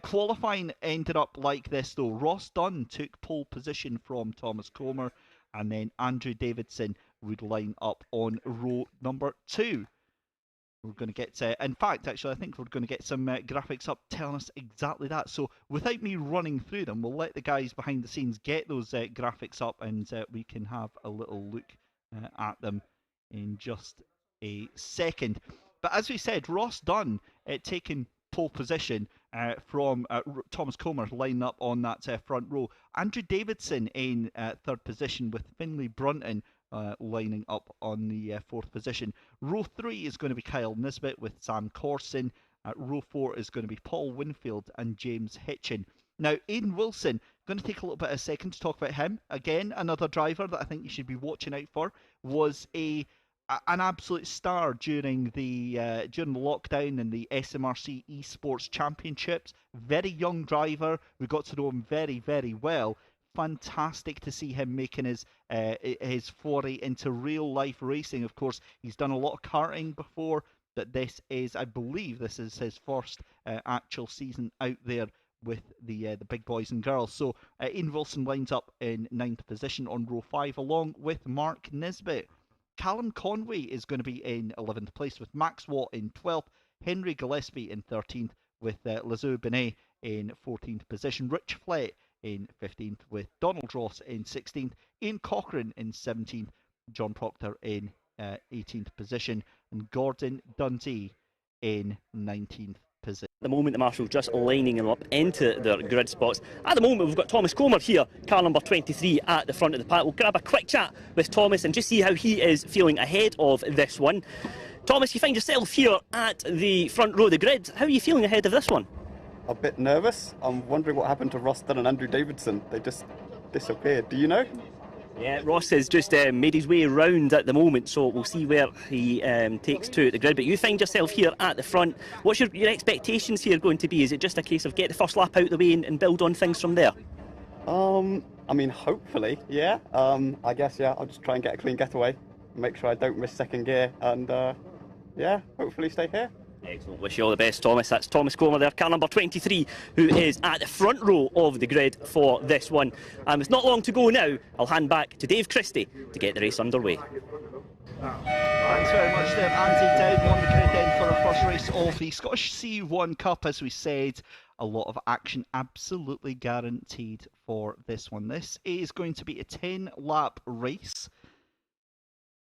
Qualifying ended up like this though. Ross Dunn took pole position from Thomas Comer, and then Andrew Davidson would line up on row number 2. We're going to get, in fact, actually, I think we're going to get some graphics up telling us exactly that. So without me running through them, we'll let the guys behind the scenes get those graphics up, and we can have a little look at them in just a second. But as we said, Ross Dunn taking pole position from Thomas Comer lining up on that front row. Andrew Davidson in 3rd position, with Finlay Brunton lining up on the 4th position. Row 3 is going to be Kyle Nisbet with Sam Corson. Row 4 is going to be Paul Winfield and James Hitchin. Now, Aidan Wilson, going to take a little bit of a second to talk about him. Again, another driver that I think you should be watching out for. Was an absolute star during the lockdown and the SMRC Esports Championships. Very young driver. We got to know him very, very well. Fantastic to see him making his foray into real life racing. Of course, he's done a lot of karting before, but I believe this is his first actual season out there with the big boys and girls. So Ian Wilson lines up in 9th position on row 5, along with Mark Nisbet. Callum Conway is going to be in 11th place, with Max Watt in 12th, Henry Gillespie in 13th, with Lazou Benet in 14th position, Rich Flett in 15th, with Donald Ross in 16th, Ian Cochran in 17th, John Proctor in 18th position, and Gordon Dundee in 19th position. At the moment, the marshals just lining them up into their grid spots. At the moment, we've got Thomas Comer here, car number 23, at the front of the pack. We'll grab a quick chat with Thomas and just see how he is feeling ahead of this one. Thomas, you find yourself here at the front row of the grid. How are you feeling ahead of this one? A bit nervous. I'm wondering what happened to Ross Dunn and Andrew Davidson. They just disappeared. Do you know? Yeah, Ross has just made his way round at the moment, so we'll see where he takes to at the grid. But you find yourself here at the front. What's your expectations here going to be? Is it just a case of get the first lap out of the way and build on things from there? I mean, hopefully, yeah. I guess, yeah, I'll just try and get a clean getaway, make sure I don't miss second gear, and yeah, hopefully stay here. Excellent. Wish you all the best, Thomas. That's Thomas Comer there, car number 23, who is at the front row of the grid for this one. And with not long to go now, I'll hand back to Dave Christie to get the race underway. Thanks very much there, Andy, down on the grid then for our first race of the Scottish C1 Cup. As we said, a lot of action absolutely guaranteed for this one. This is going to be a 10-lap race.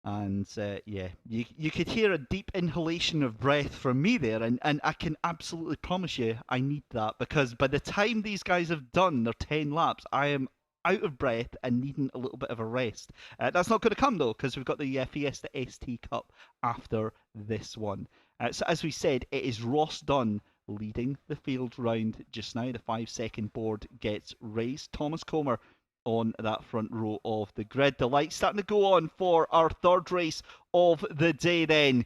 And yeah, you could hear a deep inhalation of breath from me there, and I can absolutely promise you I need that, because by the time these guys have done their 10 laps, I am out of breath and needing a little bit of a rest. That's not going to come though, because we've got the Fiesta ST Cup after this one. So as we said, it is Ross Dunn leading the field round just now. The 5-second board gets raised. Thomas Comer on that front row of the grid. The lights starting to go on for our third race of the day then.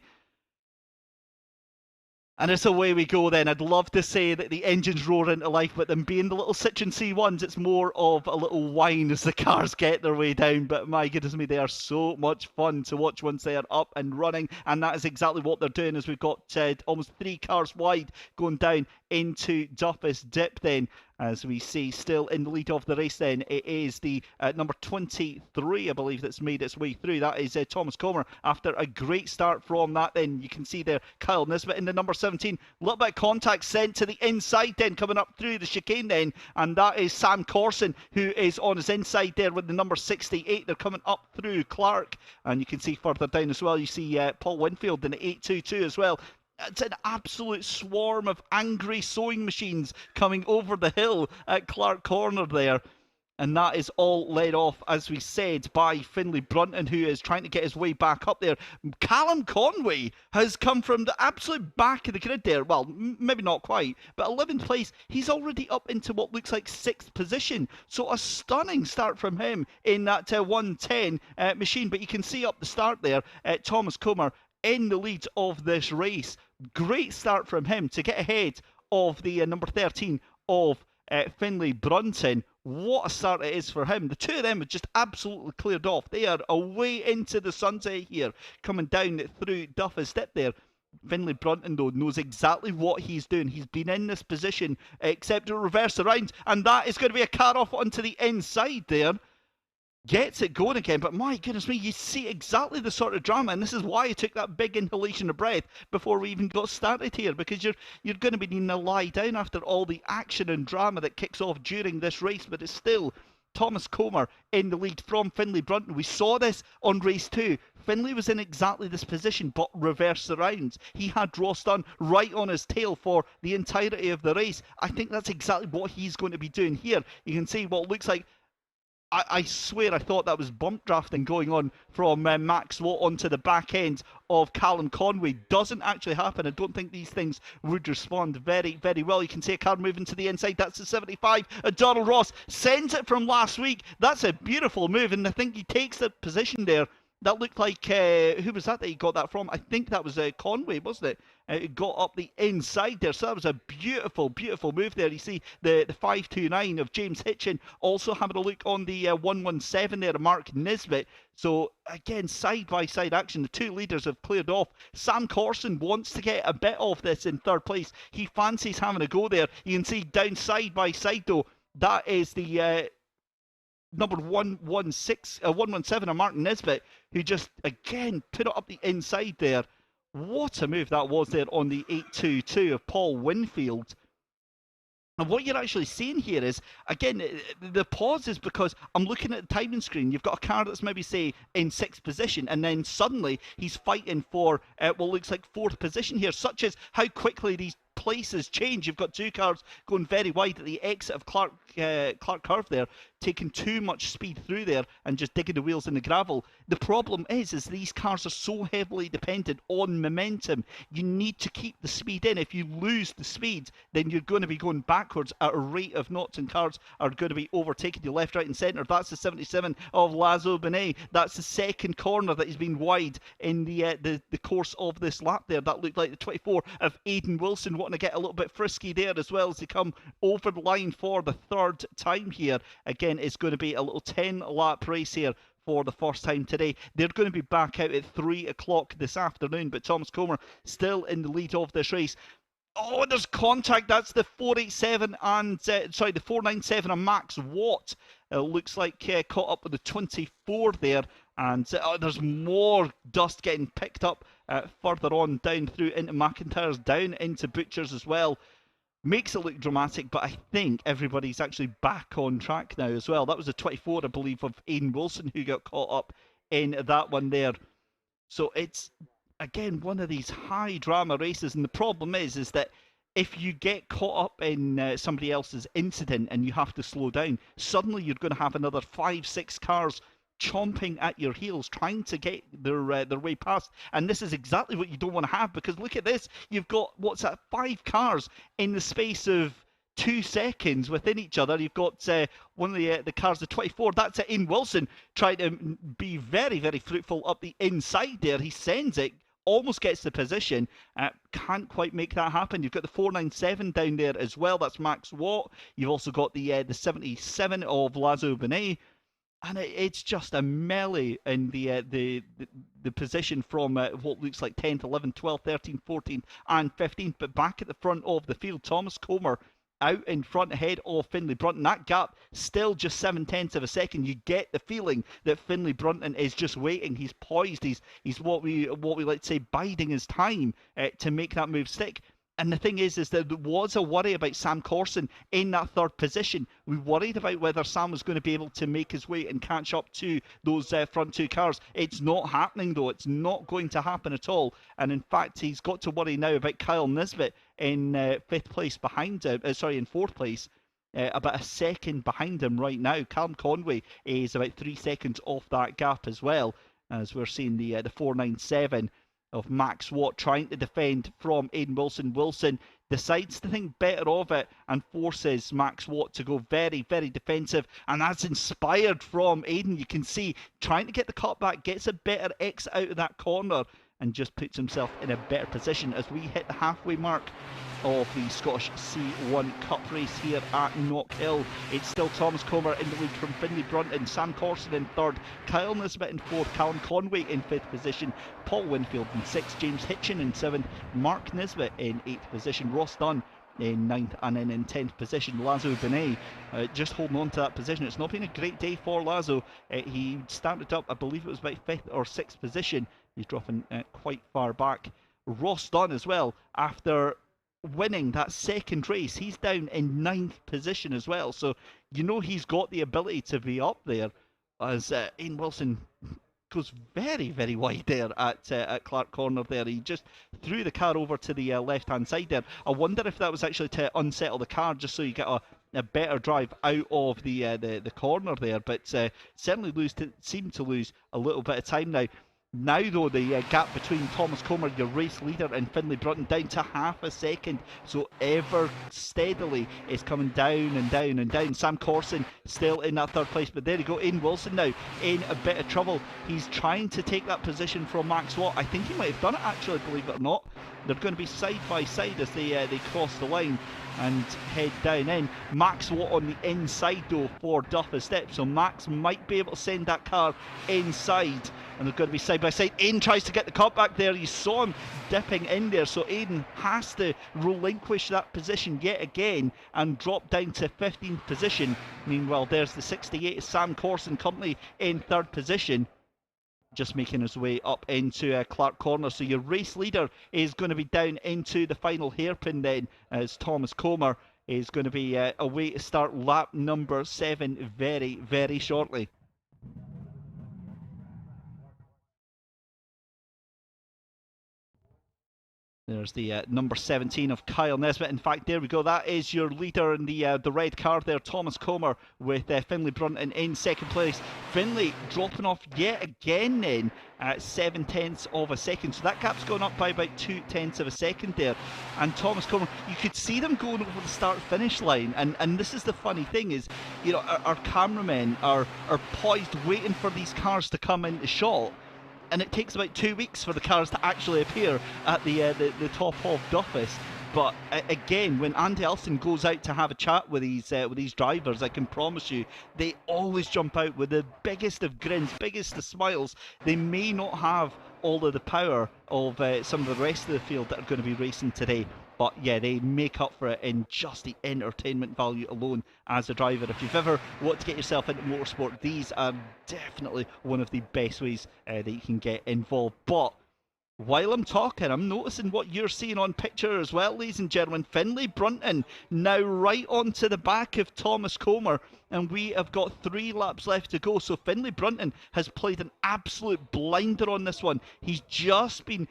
And it's away we go then. I'd love to say that the engines roar into life, but them being the little Citroen C1s, it's more of a little whine as the cars get their way down. But my goodness me, they are so much fun to watch once they are up and running. And that is exactly what they're doing, as we've got almost 3 cars wide going down into Duffus Dip then. As we see, still in the lead of the race then, it is the number 23, I believe, that's made its way through. That is Thomas Comer. After a great start from that then, you can see there Kyle Nisbet in the number 17. A little bit of contact sent to the inside then, coming up through the chicane then. And that is Sam Corson, who is on his inside there with the number 68. They're coming up through Clark. And you can see further down as well, you see Paul Winfield in the 822 as well. It's an absolute swarm of angry sewing machines coming over the hill at Clark Corner there. And that is all led off, as we said, by Finlay Brunton, who is trying to get his way back up there. Callum Conway has come from the absolute back of the grid there. Well, maybe not quite, but 11th place. He's already up into what looks like 6th position. So a stunning start from him in that 110 machine. But you can see up the start there, Thomas Comer in the lead of this race. Great start from him to get ahead of the number 13 of Finlay Brunton. What a start it is for him. The two of them have just absolutely cleared off. They are away into the sunset here, coming down through Duff's Dip there. Finlay Brunton, though, knows exactly what he's doing. He's been in this position, except to reverse around, and that is going to be a car off onto the inside there. Gets it going again, but my goodness me, you see exactly the sort of drama, and this is why I took that big inhalation of breath before we even got started here, because you're going to be needing to lie down after all the action and drama that kicks off during this race. But it's still Thomas Comer in the lead from Finlay Brunton. We saw this on race 2. Finlay was in exactly this position, but reverse around. He had Ross Dunn right on his tail for the entirety of the race. I think that's exactly what he's going to be doing here. You can see what looks like, I swear I thought that was bump drafting going on from Max Watt onto the back end of Callum Conway. Doesn't actually happen. I don't think these things would respond very, very well. You can see a car moving to the inside. That's the 75. Donald Ross sends it from last week. That's a beautiful move, and I think he takes the position there. That looked like, who was that he got that from? I think that was Conway, wasn't it? It got up the inside there. So that was a beautiful, beautiful move there. You see the 529 of James Hitchin also having a look on the 117 there of Mark Nisbet. So again, side-by-side action. The two leaders have cleared off. Sam Corson wants to get a bit of this in third place. He fancies having a go there. You can see down side-by-side though, that is the number 117 of Martin Nisbet, who just again put it up the inside there. What a move that was there on the 822 of Paul Winfield. And what you're actually seeing here is, again, the pause is because I'm looking at the timing screen. You've got a car that's maybe, say, in 6th position, and then suddenly he's fighting for what looks like 4th position here, such as how quickly these places change. You've got two cars going very wide at the exit of Clark Curve there, taking too much speed through there and just digging the wheels in the gravel. The problem is these cars are so heavily dependent on momentum. You need to keep the speed in. If you lose the speed, then you're going to be going backwards at a rate of knots, and cars are going to be overtaking you left, right and centre. That's the 77 of Lazo Benet. That's the second corner that he's been wide in the course of this lap there. That looked like the 24 of Aidan Wilson wanting to get a little bit frisky there as well as they come over the line for the third time here. Again, it's going to be a little 10-lap race here for the first time today. They're going to be back out at 3 o'clock this afternoon, but Thomas Comer still in the lead of this race. Oh, there's contact. That's the 487 and the 497 of Max Watt. Looks like caught up with the 24 there, and there's more dust getting picked up further on down through into McIntyre's, down into Butcher's as well. Makes it look dramatic, but I think everybody's actually back on track now as well. That was the 24, I believe, of Aidan Wilson who got caught up in that one there. So it's, again, one of these high drama races, and the problem is that if you get caught up in somebody else's incident and you have to slow down, suddenly you're going to have another 5-6 cars chomping at your heels, trying to get their way past. And this is exactly what you don't want to have, because look at this. You've got, what's that, 5 cars in the space of 2 seconds within each other. You've got one of the cars, the 24, that's Ian Wilson, trying to be very, very fruitful up the inside there. He sends it, almost gets the position, can't quite make that happen. You've got the 497 down there as well, that's Max Watt. You've also got the 77 of Lazo Benet. And it's just a melee in the position from what looks like 10th, 11th, 12th, 13th, 14th and 15th. But back at the front of the field, Thomas Comer out in front ahead of Finlay Brunton. That gap still just 0.7 of a second. You get the feeling that Finlay Brunton is just waiting. He's poised. He's what we like to say, biding his time to make that move stick. And the thing is that there was a worry about Sam Corson in that third position. We worried about whether Sam was going to be able to make his way and catch up to those front 2 cars. It's not happening, though. It's not going to happen at all. And in fact, he's got to worry now about Kyle Nisbet in 5th place behind, in 4th place. about a second behind him right now. Callum Conway is about 3 seconds off that gap as well, as we're seeing the 497 of Max Watt trying to defend from Aidan Wilson. Wilson decides to think better of it and forces Max Watt to go very, very defensive, and that's inspired from Aidan. You can see trying to get the cutback, gets a better exit out of that corner, and just puts himself in a better position as we hit the halfway mark of the Scottish C1 Cup race here at Knockhill. It's still Thomas Comer in the lead from Finlay Brunton, Sam Corson in third, Kyle Nisbet in fourth, Callum Conway in fifth position, Paul Winfield in sixth, James Hitchin in seventh, Mark Nisbet in eighth position, Ross Dunn in ninth, and then in 10th position Lazo Benet just holding on to that position. It's not been a great day for Lazo. He started up, I believe it was about 5th or 6th position. He's dropping quite far back. Ross Dunn as well, after winning that second race, he's down in 9th position as well, so you know he's got the ability to be up there, as Aidan Wilson goes very, very wide there at Clark Corner there. He just threw the car over to the left-hand side there. I wonder if that was actually to unsettle the car, just so you get a better drive out of the corner there, but certainly seem to lose a little bit of time now. Now, though, the gap between Thomas Comer, your race leader, and Finlay Brunton down to half a second. So ever steadily it's coming down and down and down. Sam Corson still in that third place, but there you go. Aidan Wilson now in a bit of trouble. He's trying to take that position from Max Watt. I think he might have done it, actually, believe it or not. They're going to be side by side as they cross the line and head down in. Max Watt on the inside though for Duffa Step, so Max might be able to send that car inside, and they're going to be side by side. Aidan tries to get the cut back there. You saw him dipping in there, so Aidan has to relinquish that position yet again and drop down to 15th position. Meanwhile, there's the 68 Sam Corson Company in third position, just making his way up into Clark Corner. So your race leader is going to be down into the final hairpin then, as Thomas Comer is going to be away to start lap number 7 very, very shortly. There's the number 17 of Kyle Nisbet. In fact, there we go. That is your leader in the red car there, Thomas Comer, with Finlay Brunton in second place. Finlay dropping off yet again then at 7/10 of a second. So that gap's gone up by about 2/10 of a second there. And Thomas Comer, you could see them going over the start-finish line. And this is the funny thing is, you know, our cameramen are poised waiting for these cars to come into shot. And it takes about 2 weeks for the cars to actually appear at the top of Duffus. But again, when Andy Elson goes out to have a chat with these drivers, I can promise you, they always jump out with the biggest of grins, biggest of smiles. They may not have all of the power of some of the rest of the field that are going to be racing today, but yeah, they make up for it in just the entertainment value alone as a driver. If you've ever wanted to get yourself into motorsport, these are definitely one of the best ways that you can get involved. But while I'm talking, I'm noticing what you're seeing on picture as well, ladies and gentlemen. Finlay Brunton now right onto the back of Thomas Comer, and we have got 3 laps left to go. So Finlay Brunton has played an absolute blinder on this one. He's just been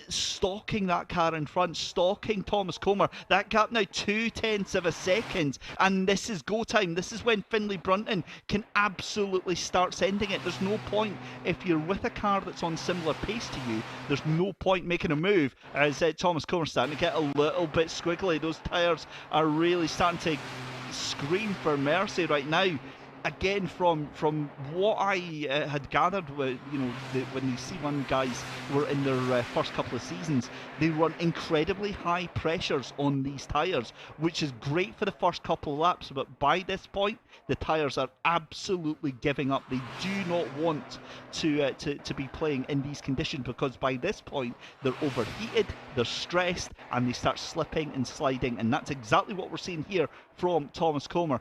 stalking that car in front, stalking Thomas Comer. That gap now 2/10 of a second, and this is go time. This is when Finlay Brunton can absolutely start sending it. There's no point, if you're with a car that's on similar pace to you, there's no point making a move, as Thomas Comer's starting to get a little bit squiggly. Those tyres are really starting to scream for mercy right now. Again, from what I had gathered, when the C1 guys were in their first couple of seasons, they run incredibly high pressures on these tyres, which is great for the first couple of laps. But by this point, the tyres are absolutely giving up. They do not want to be playing in these conditions, because by this point they're overheated, they're stressed, and they start slipping and sliding. And that's exactly what we're seeing here from Thomas Comer.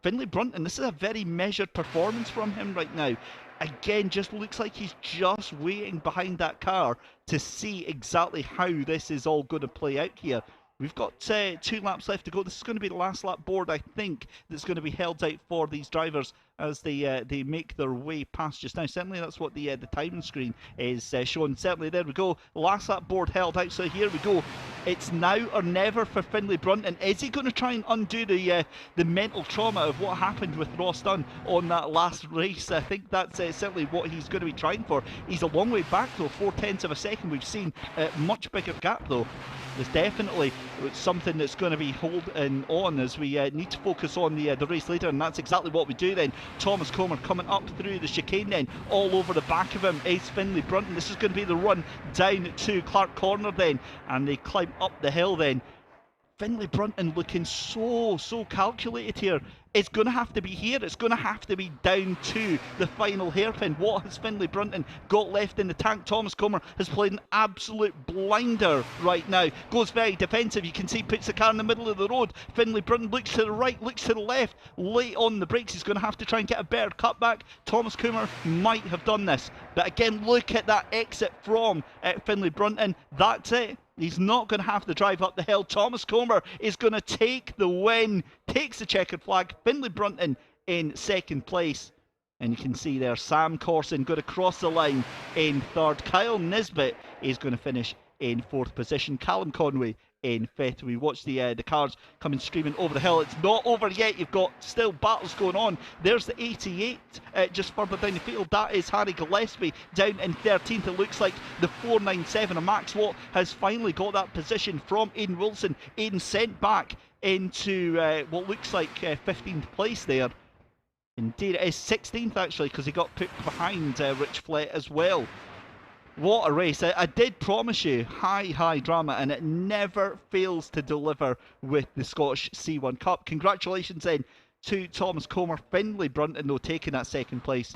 Finlay Brunton, this is a very measured performance from him right now. Again, just looks like he's just waiting behind that car to see exactly how this is all going to play out here. We've got 2 laps left to go. This is going to be the last lap board, I think, that's going to be held out for these drivers as they make their way past just now. Certainly that's what the timing screen is showing. Certainly there we go. Last lap board held out, so here we go. It's now or never for Finlay Brunton. Is he going to try and undo the mental trauma of what happened with Ross Dunn on that last race? I think that's certainly what he's going to be trying for. He's a long way back though, 0.4 of a second. We've seen a much bigger gap though. There's definitely something that's going to be holding on as we need to focus on the race later, and that's exactly what we do then. Thomas Comer coming up through the chicane then. All over the back of him is Finlay Brunton. This is going to be the run down to Clark Corner then, and they climb up the hill then. Finlay Brunton looking so calculated here. It's going to have to be here. It's going to have to be down to the final hairpin. What has Finlay Brunton got left in the tank? Thomas Comer has played an absolute blinder right now. Goes very defensive. You can see puts the car in the middle of the road. Finlay Brunton looks to the right, looks to the left. Late on the brakes. He's going to have to try and get a better cutback. Thomas Comer might have done this. But again, look at that exit from Finlay Brunton. That's it. He's not going to have to drive up the hill. Thomas Comer is going to take the win, takes the checkered flag. Finlay Brunton in second place. And you can see there, Sam Corson going to cross the line in third. Kyle Nisbet is going to finish in fourth position. Callum Conway in fifth. We watch the cars coming streaming over the hill. It's not over yet. You've got still battles going on. There's the 88 just further down the field. That is Harry Gillespie down in 13th. It looks like the 497 of Max Watt has finally got that position from Aidan Wilson. Aidan sent back into what looks like 15th place there. Indeed, it is 16th actually, because he got put behind Rich Flett as well. What a race. I did promise you high drama, and it never fails to deliver with the Scottish C1 Cup. Congratulations then to Thomas Comer. Finlay Brunton though taking that second place,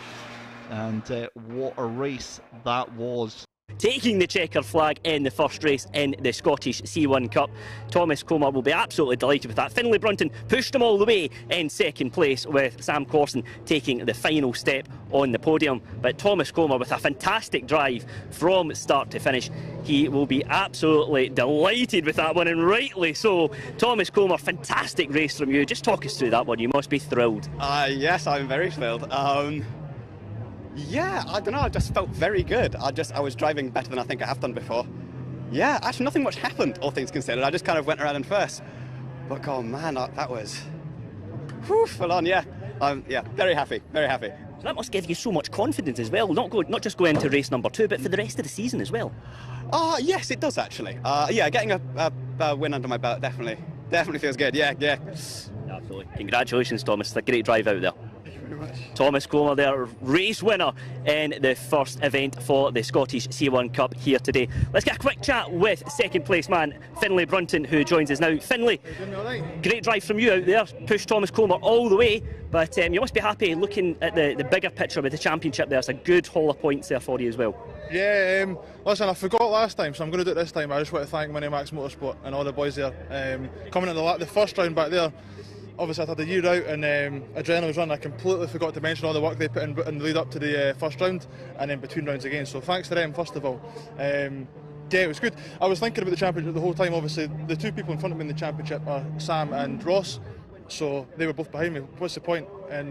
and what a race that was. Taking the checkered flag in the first race in the Scottish C1 Cup. Thomas Comer will be absolutely delighted with that. Finlay Brunton pushed him all the way in second place, with Sam Corson taking the final step on the podium. But Thomas Comer with a fantastic drive from start to finish. He will be absolutely delighted with that one, and rightly so. Thomas Comer, fantastic race from you. Just talk us through that one. You must be thrilled. Yes, I'm very thrilled. Yeah, I don't know, I just felt very good. I was driving better than I think I have done before. Yeah, actually nothing much happened, all things considered. I just kind of went around in first. But God, man, that was full on, yeah. Yeah, very happy, very happy. So that must give you so much confidence as well, not just going into race number 2, but for the rest of the season as well. Yes, it does actually. Yeah, getting a win under my belt definitely feels good, yeah. Absolutely. Congratulations, Thomas, it's a great drive out there. Very much. Thomas Comer there, race winner in the first event for the Scottish C1 Cup here today. Let's get a quick chat with second place man Finlay Brunton, who joins us now. Finlay, great drive from you out there, pushed Thomas Comer all the way, but you must be happy looking at the bigger picture with the championship there. It's a good haul of points there for you as well. Yeah, listen, I forgot last time, so I'm going to do it this time. I just want to thank Minimax Motorsport and all the boys there. Coming in the first round back there, obviously I'd had a year out and adrenaline was running. I completely forgot to mention all the work they put in the lead up to the first round and then between rounds again. So thanks to them first of all. Yeah, it was good. I was thinking about the championship the whole time. Obviously the two people in front of me in the championship are Sam and Ross. So they were both behind me. What's the point in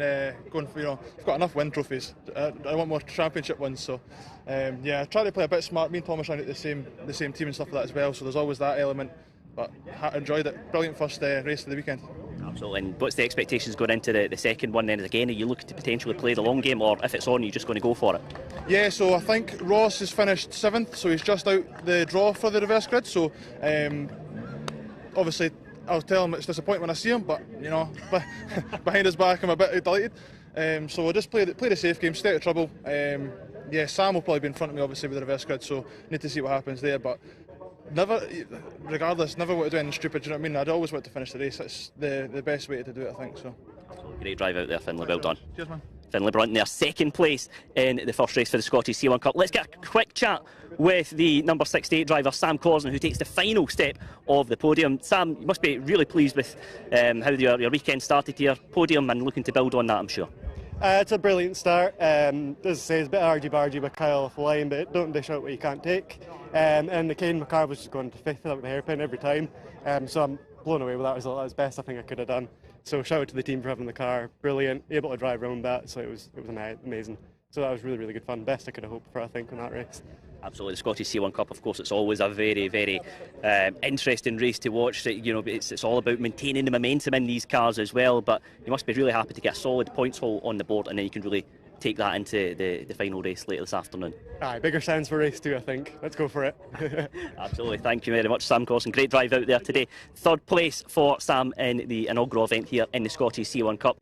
going for, I've got enough win trophies. I want more championship wins. So yeah, I try to play a bit smart. Me and Thomas ran at the same team and stuff like that as well. So there's always that element. But enjoyed it. Brilliant first race of the weekend. Absolutely. And what's the expectations going into the second one then again? Are you looking to potentially play the long game, or if it's on, you're just going to go for it? Yeah, so I think Ross has finished 7th, so he's just out the draw for the reverse grid. So obviously I'll tell him it's disappointing when I see him, but behind his back I'm a bit delighted. So we'll just play the safe game, stay out of trouble. Yeah, Sam will probably be in front of me obviously with the reverse grid, so need to see what happens there. But never want to do anything stupid, do you know what I mean? I'd always want to finish the race. It's the best way to do it, I think. So great drive out there, Finlay, well done. Cheers, man. Finlay Brunton there, second place in the first race for the Scottish C1 Cup. Let's get a quick chat with the number 68 driver, Sam Corson, who takes the final step of the podium. Sam, you must be really pleased with how your weekend started here, podium, and looking to build on that, I'm sure. It's a brilliant start. As I say, it's a bit argy-bargy with Kyle off the line, but don't dish out what you can't take. And the Kane McCarr was just going to 5th with the hairpin every time. So I'm blown away with that result. That was the best I think I could have done. So shout out to the team for having the car, brilliant, able to drive around that, so it was amazing. So that was really, really good fun. Best I could have hoped for, I think, in that race. Absolutely, the Scottish C1 Cup, of course, it's always a very, very interesting race to watch. You know, it's all about maintaining the momentum in these cars as well, but you must be really happy to get a solid points haul on the board, and then you can really take that into the final race later this afternoon. Aye, bigger chance for race 2, I think. Let's go for it. Absolutely, thank you very much, Sam Crossan. Great drive out there today. Third place for Sam in the inaugural event here in the Scottish C1 Cup.